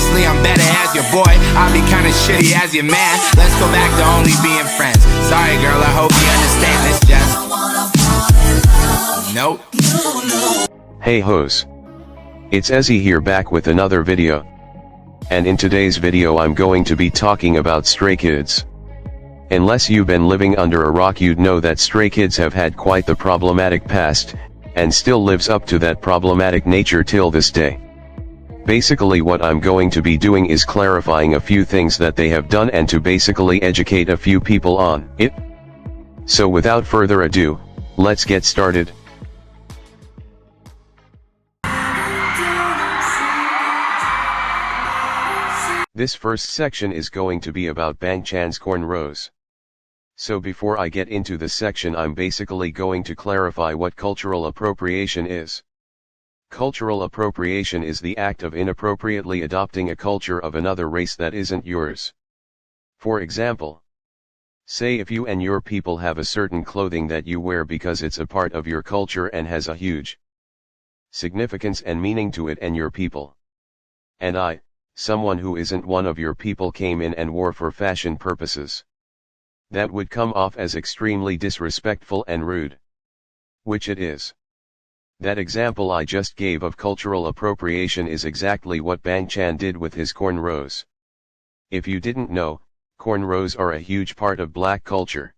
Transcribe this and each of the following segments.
Honestly, I'm better as your boy. I'll be kinda shitty as your man. Let's go back to only being friends. Sorry girl, I hope you understand this just nope. Hey hoes. It's Ezzy here back with another video. And in today's video I'm going to be talking about Stray Kids. Unless you've been living under a rock, you'd know that Stray Kids have had quite the problematic past, and still lives up to that problematic nature till this day. Basically what I'm going to be doing is clarifying a few things that they have done and to basically educate a few people on it. So without further ado, let's get started. This first section is going to be about Bang Chan's cornrows. So before I get into the section, I'm basically going to clarify what cultural appropriation is. Cultural appropriation is the act of inappropriately adopting a culture of another race that isn't yours. For example, say if you and your people have a certain clothing that you wear because it's a part of your culture and has a huge significance and meaning to it and your people. And I, someone who isn't one of your people, came in and wore for fashion purposes. That would come off as extremely disrespectful and rude. Which it is. That example I just gave of cultural appropriation is exactly what Bang Chan did with his cornrows. If you didn't know, cornrows are a huge part of black culture.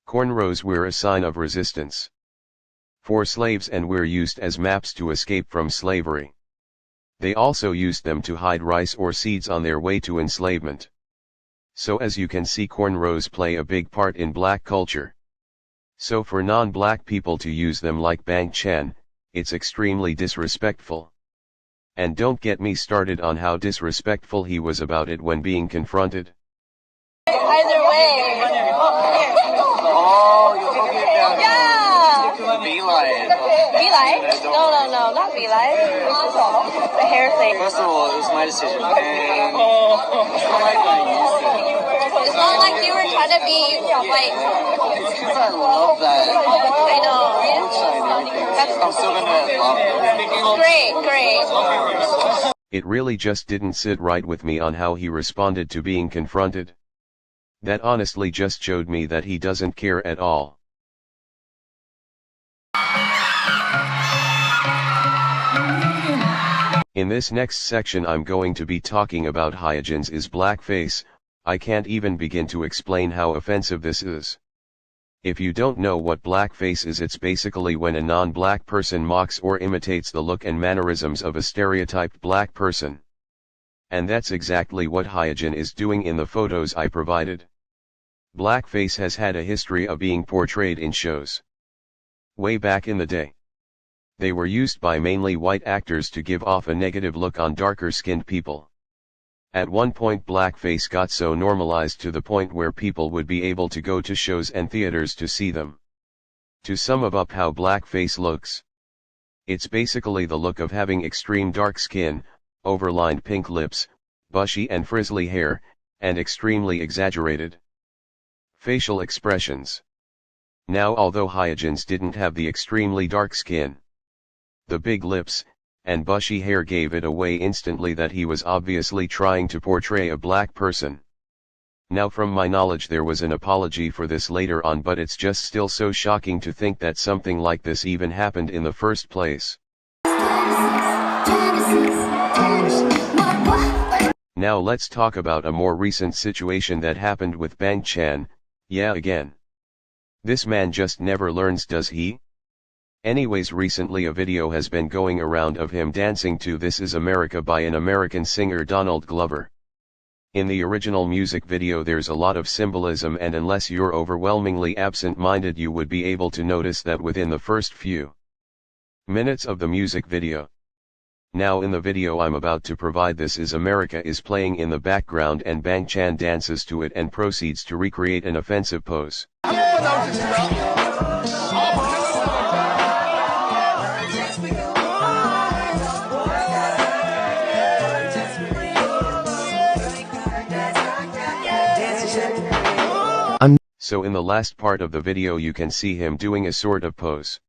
Cornrows were a sign of resistance for slaves and were used as maps to escape from slavery. They also used them to hide rice or seeds on their way to enslavement. So as you can see, cornrows play a big part in black culture. So for non-black people to use them like Bang Chan, it's extremely disrespectful. And don't get me started on how disrespectful he was about it when being confronted. Either way. Oh, you're talking about beeline. Beeline? No, not beeline. The hair thing. First of all, it was my decision. And it's not like It's not like I used it. you were trying to be like. It's because I love that. I know. I'm still gonna love it. Great. It really just didn't sit right with me on how he responded to being confronted. That honestly just showed me that he doesn't care at all. In this next section I'm going to be talking about hygiens is blackface. I can't even begin to explain how offensive this is. If you don't know what blackface is, it's basically when a non-black person mocks or imitates the look and mannerisms of a stereotyped black person. And that's exactly what hygiene is doing in the photos I provided. Blackface has had a history of being portrayed in shows. Way back in the day, they were used by mainly white actors to give off a negative look on darker-skinned people. At one point blackface got so normalized to the point where people would be able to go to shows and theaters to see them. To sum up how blackface looks, it's basically the look of having extreme dark skin, overlined pink lips, bushy and frizzly hair, and extremely exaggerated facial expressions. Now, although hygiens didn't have the extremely dark skin, the big lips, and bushy hair gave it away instantly that he was obviously trying to portray a black person. Now, from my knowledge, there was an apology for this later on, but it's just still so shocking to think that something like this even happened in the first place. Now let's talk about a more recent situation that happened with Bang Chan. Yeah, again. This man just never learns, does he? Anyways, recently a video has been going around of him dancing to This Is America by an American singer, Donald Glover. In the original music video there's a lot of symbolism, and unless you're overwhelmingly absent-minded you would be able to notice that within the first few minutes of the music video. Now in the video I'm about to provide, This Is America is playing in the background and Bang Chan dances to it and proceeds to recreate an offensive pose. So in the last part of the video you can see him doing a sort of pose.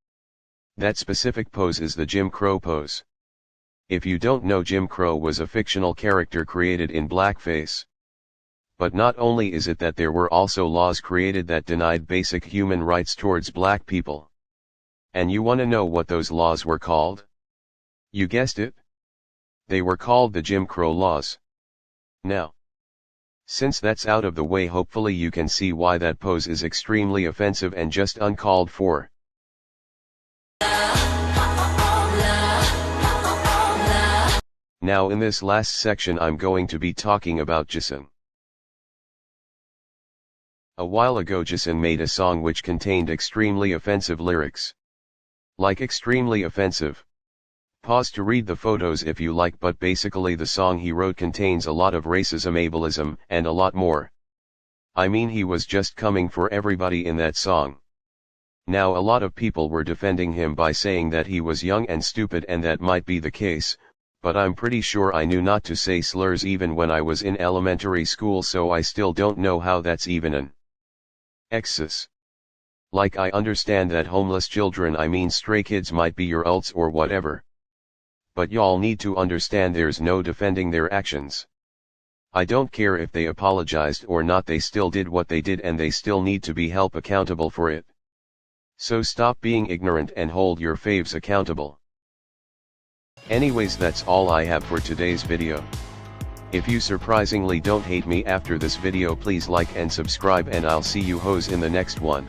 That specific pose is the Jim Crow pose. If you don't know, Jim Crow was a fictional character created in blackface. But not only is it that there were also laws created that denied basic human rights towards black people. And you wanna know what those laws were called? You guessed it. They were called the Jim Crow laws. Now, since that's out of the way, hopefully you can see why that pose is extremely offensive and just uncalled for. Now in this last section I'm going to be talking about Jason. A while ago Jason made a song which contained extremely offensive lyrics. Like extremely offensive. Pause to read the photos if you like, but basically the song he wrote contains a lot of racism, ableism, and a lot more. I mean, he was just coming for everybody in that song. Now a lot of people were defending him by saying that he was young and stupid, and that might be the case, but I'm pretty sure I knew not to say slurs even when I was in elementary school, so I still don't know how that's even an excess. Like, I understand that homeless children, I mean stray kids, might be your ults or whatever. But y'all need to understand there's no defending their actions. I don't care if they apologized or not, they still did what they did and they still need to be held accountable for it. So stop being ignorant and hold your faves accountable. Anyways, that's all I have for today's video. If you surprisingly don't hate me after this video, please like and subscribe, and I'll see you hoes in the next one.